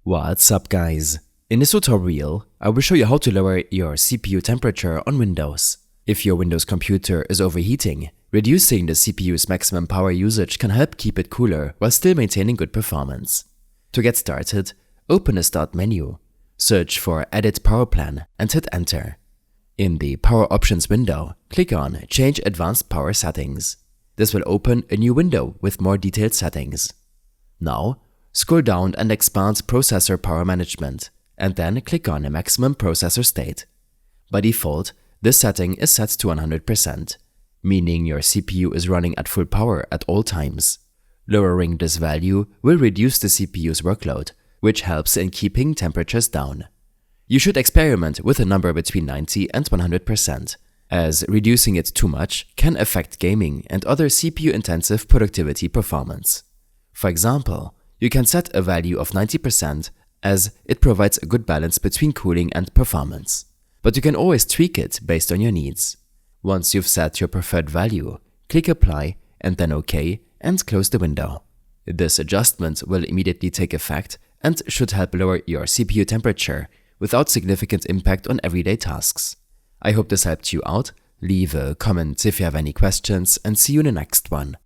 What's up guys? In this tutorial, I will show you how to lower your CPU temperature on Windows. If your Windows computer is overheating, reducing the CPU's maximum power usage can help keep it cooler while still maintaining good performance. To get started, open the Start menu, search for Edit Power Plan and hit Enter. In the Power Options window, click on Change Advanced Power Settings. This will open a new window with more detailed settings. Now, scroll down and expand Processor Power Management, and then click on Maximum Processor State. By default, this setting is set to 100%, meaning your CPU is running at full power at all times. Lowering this value will reduce the CPU's workload, which helps in keeping temperatures down. You should experiment with a number between 90 and 100%, as reducing it too much can affect gaming and other CPU-intensive productivity performance. For example, you can set a value of 90% as it provides a good balance between cooling and performance. But you can always tweak it based on your needs. Once you've set your preferred value, click Apply and then OK and close the window. This adjustment will immediately take effect and should help lower your CPU temperature without significant impact on everyday tasks. I hope this helped you out. Leave a comment if you have any questions and see you in the next one.